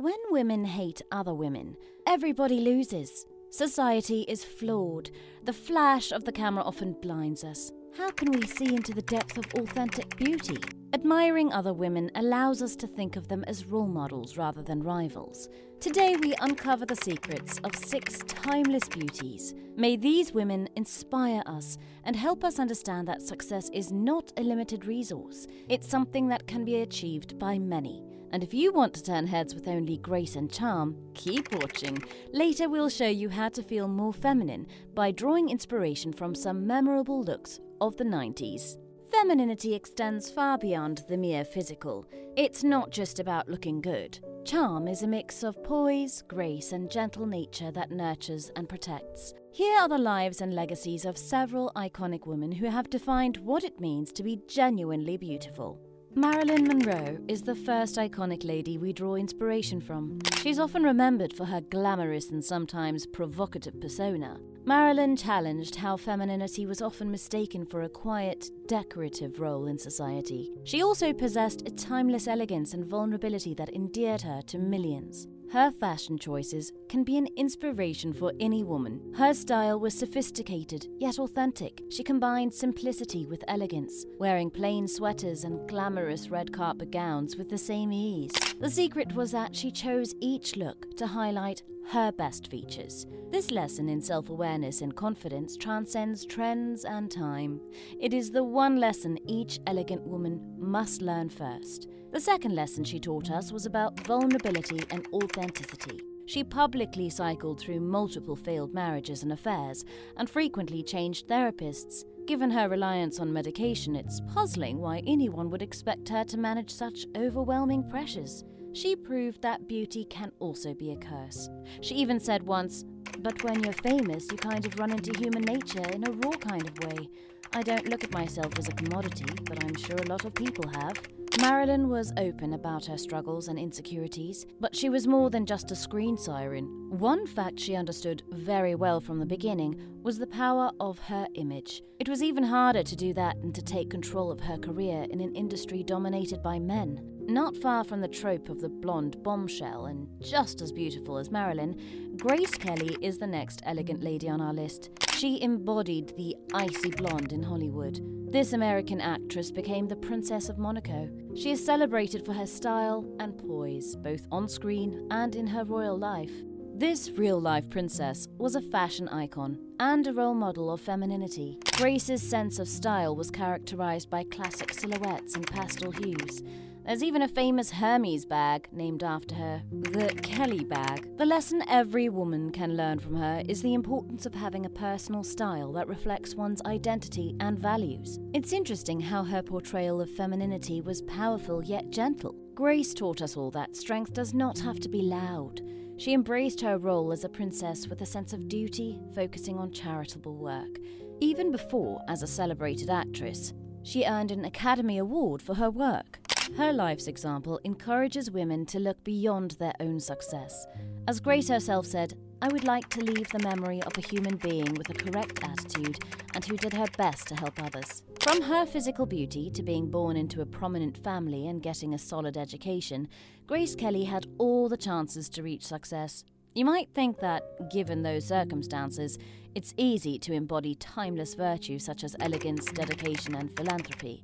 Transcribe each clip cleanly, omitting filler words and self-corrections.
When women hate other women, everybody loses. Society is flawed. The flash of the camera often blinds us. How can we see into the depth of authentic beauty? Admiring other women allows us to think of them as role models rather than rivals. Today we uncover the secrets of 6 timeless beauties. May these women inspire us and help us understand that success is not a limited resource. It's something that can be achieved by many. And if you want to turn heads with only grace and charm, keep watching. Later we'll show you how to feel more feminine by drawing inspiration from some memorable looks of the 90s. Femininity extends far beyond the mere physical. It's not just about looking good. Charm is a mix of poise, grace, and gentle nature that nurtures and protects. Here are the lives and legacies of several iconic women who have defined what it means to be genuinely beautiful. Marilyn Monroe is the first iconic lady we draw inspiration from. She's often remembered for her glamorous and sometimes provocative persona. Marilyn challenged how femininity was often mistaken for a quiet, decorative role in society. She also possessed a timeless elegance and vulnerability that endeared her to millions. Her fashion choices can be an inspiration for any woman. Her style was sophisticated, yet authentic. She combined simplicity with elegance, wearing plain sweaters and glamorous red carpet gowns with the same ease. The secret was that she chose each look to highlight her best features. This lesson in self-awareness and confidence transcends trends and time. It is the one lesson each elegant woman must learn first. The second lesson she taught us was about vulnerability and authenticity. She publicly cycled through multiple failed marriages and affairs, and frequently changed therapists. Given her reliance on medication, it's puzzling why anyone would expect her to manage such overwhelming pressures. She proved that beauty can also be a curse. She even said once, "But when you're famous, you kind of run into human nature in a raw kind of way. I don't look at myself as a commodity, but I'm sure a lot of people have." Marilyn was open about her struggles and insecurities, but she was more than just a screen siren. One fact she understood very well from the beginning was the power of her image. It was even harder to do that than to take control of her career in an industry dominated by men. Not far from the trope of the blonde bombshell and just as beautiful as Marilyn, Grace Kelly is the next elegant lady on our list. She embodied the icy blonde in Hollywood. This American actress became the Princess of Monaco. She is celebrated for her style and poise, both on screen and in her royal life. This real-life princess was a fashion icon and a role model of femininity. Grace's sense of style was characterized by classic silhouettes and pastel hues. There's even a famous Hermes bag named after her, the Kelly bag. The lesson every woman can learn from her is the importance of having a personal style that reflects one's identity and values. It's interesting how her portrayal of femininity was powerful yet gentle. Grace taught us all that strength does not have to be loud. She embraced her role as a princess with a sense of duty, focusing on charitable work. Even before, as a celebrated actress, she earned an Academy Award for her work. Her life's example encourages women to look beyond their own success. As Grace herself said, "I would like to leave the memory of a human being with a correct attitude and who did her best to help others." From her physical beauty to being born into a prominent family and getting a solid education, Grace Kelly had all the chances to reach success. You might think that, given those circumstances, it's easy to embody timeless virtues such as elegance, dedication, and philanthropy.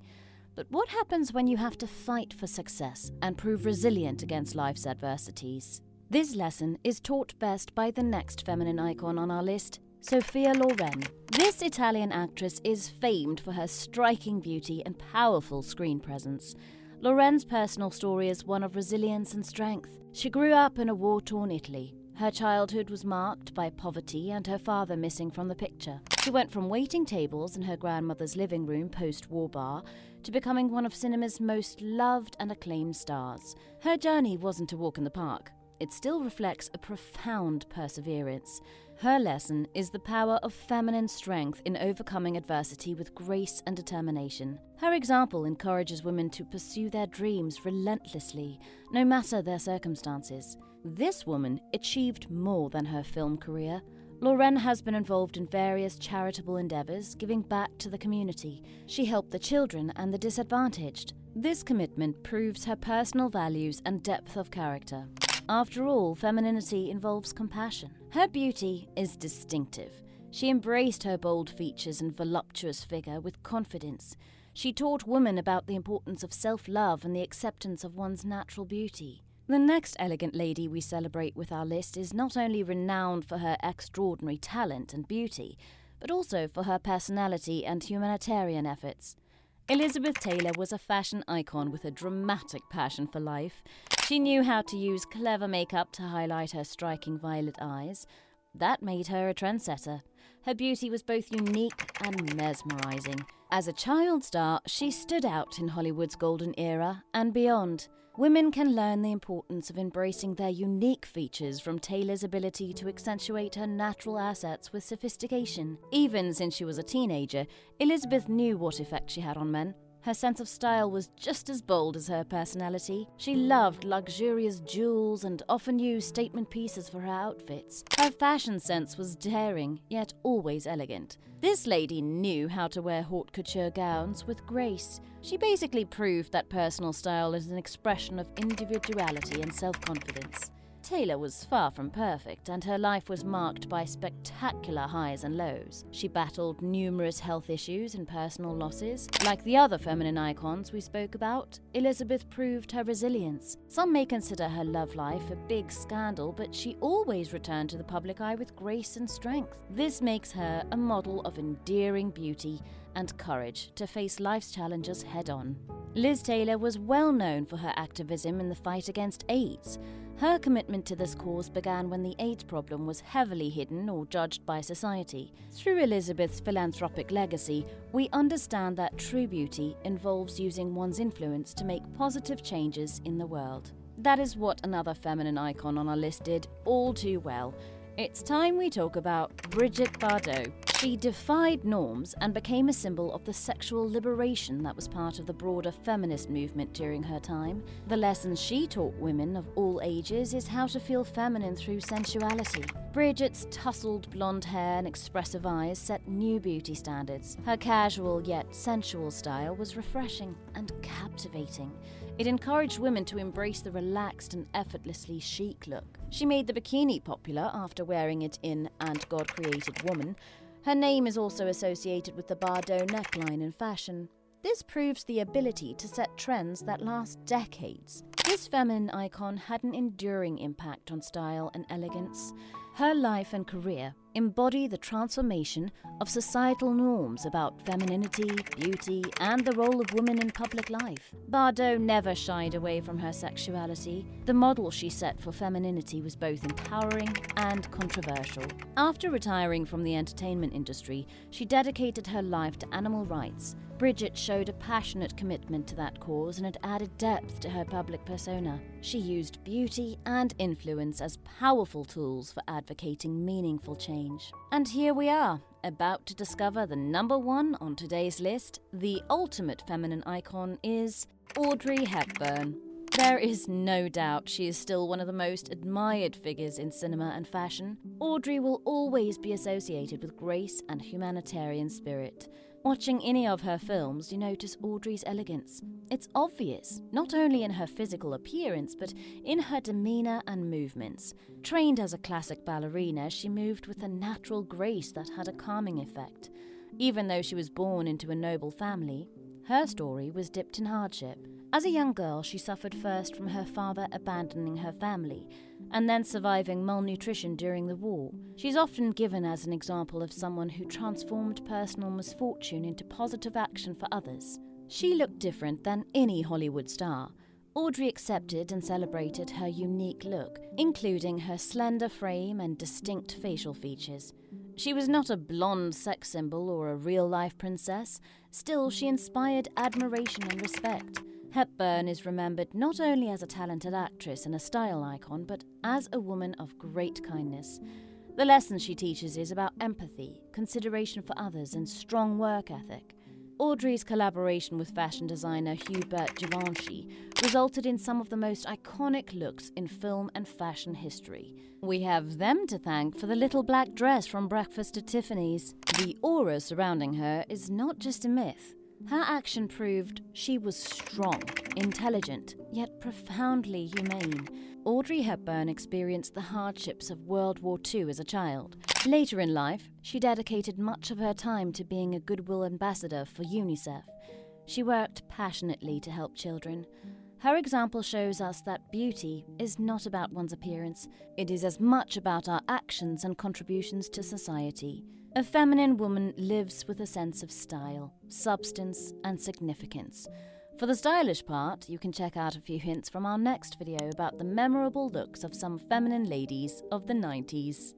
But what happens when you have to fight for success and prove resilient against life's adversities? This lesson is taught best by the next feminine icon on our list, Sophia Loren. This Italian actress is famed for her striking beauty and powerful screen presence. Loren's personal story is one of resilience and strength. She grew up in a war-torn Italy. Her childhood was marked by poverty and her father missing from the picture. She went from waiting tables in her grandmother's living room post-war bar to becoming one of cinema's most loved and acclaimed stars. Her journey wasn't a walk in the park. It still reflects a profound perseverance. Her lesson is the power of feminine strength in overcoming adversity with grace and determination. Her example encourages women to pursue their dreams relentlessly, no matter their circumstances. This woman achieved more than her film career. Loren has been involved in various charitable endeavors, giving back to the community. She helped the children and the disadvantaged. This commitment proves her personal values and depth of character. After all, femininity involves compassion. Her beauty is distinctive. She embraced her bold features and voluptuous figure with confidence. She taught women about the importance of self-love and the acceptance of one's natural beauty. The next elegant lady we celebrate with our list is not only renowned for her extraordinary talent and beauty, but also for her personality and humanitarian efforts. Elizabeth Taylor was a fashion icon with a dramatic passion for life. She knew how to use clever makeup to highlight her striking violet eyes. That made her a trendsetter. Her beauty was both unique and mesmerizing. As a child star, she stood out in Hollywood's golden era and beyond. Women can learn the importance of embracing their unique features from Taylor's ability to accentuate her natural assets with sophistication. Even since she was a teenager, Elizabeth knew what effect she had on men. Her sense of style was just as bold as her personality. She loved luxurious jewels and often used statement pieces for her outfits. Her fashion sense was daring, yet always elegant. This lady knew how to wear haute couture gowns with grace. She basically proved that personal style is an expression of individuality and self-confidence. Taylor was far from perfect, and her life was marked by spectacular highs and lows. She battled numerous health issues and personal losses. Like the other feminine icons we spoke about, Elizabeth proved her resilience. Some may consider her love life a big scandal, but she always returned to the public eye with grace and strength. This makes her a model of endearing beauty and courage to face life's challenges head-on. Liz Taylor was well known for her activism in the fight against AIDS. Her commitment to this cause began when the AIDS problem was heavily hidden or judged by society. Through Elizabeth's philanthropic legacy, we understand that true beauty involves using one's influence to make positive changes in the world. That is what another feminine icon on our list did all too well. It's time we talk about Brigitte Bardot. She defied norms and became a symbol of the sexual liberation that was part of the broader feminist movement during her time. The lessons she taught women of all ages is how to feel feminine through sensuality. Brigitte's tousled blonde hair and expressive eyes set new beauty standards. Her casual yet sensual style was refreshing and captivating. It encouraged women to embrace the relaxed and effortlessly chic look. She made the bikini popular after wearing it in And God Created Woman. Her name is also associated with the Bardot neckline in fashion. This proves the ability to set trends that last decades. This feminine icon had an enduring impact on style and elegance. Her life and career embody the transformation of societal norms about femininity, beauty, and the role of women in public life. Bardot never shied away from her sexuality. The model she set for femininity was both empowering and controversial. After retiring from the entertainment industry, she dedicated her life to animal rights. Brigitte showed a passionate commitment to that cause, and it added depth to her public persona. She used beauty and influence as powerful tools for advocating meaningful change. And here we are, about to discover the number one on today's list. The ultimate feminine icon is Audrey Hepburn. There is no doubt she is still one of the most admired figures in cinema and fashion. Audrey will always be associated with grace and humanitarian spirit. Watching any of her films, you notice Audrey's elegance. It's obvious, not only in her physical appearance, but in her demeanor and movements. Trained as a classic ballerina, she moved with a natural grace that had a calming effect. Even though she was born into a noble family, her story was dipped in hardship. As a young girl, she suffered first from her father abandoning her family, and then surviving malnutrition during the war. She's often given as an example of someone who transformed personal misfortune into positive action for others. She looked different than any Hollywood star. Audrey accepted and celebrated her unique look, including her slender frame and distinct facial features. She was not a blonde sex symbol or a real-life princess. Still, she inspired admiration and respect. Hepburn is remembered not only as a talented actress and a style icon, but as a woman of great kindness. The lesson she teaches is about empathy, consideration for others, and strong work ethic. Audrey's collaboration with fashion designer Hubert Givenchy resulted in some of the most iconic looks in film and fashion history. We have them to thank for the little black dress from Breakfast at Tiffany's. The aura surrounding her is not just a myth. Her action proved she was strong, intelligent, yet profoundly humane. Audrey Hepburn experienced the hardships of World War II as a child. Later in life, she dedicated much of her time to being a goodwill ambassador for UNICEF. She worked passionately to help children. Her example shows us that beauty is not about one's appearance. It is as much about our actions and contributions to society. A feminine woman lives with a sense of style, substance, and significance. For the stylish part, you can check out a few hints from our next video about the memorable looks of some feminine ladies of the 90s.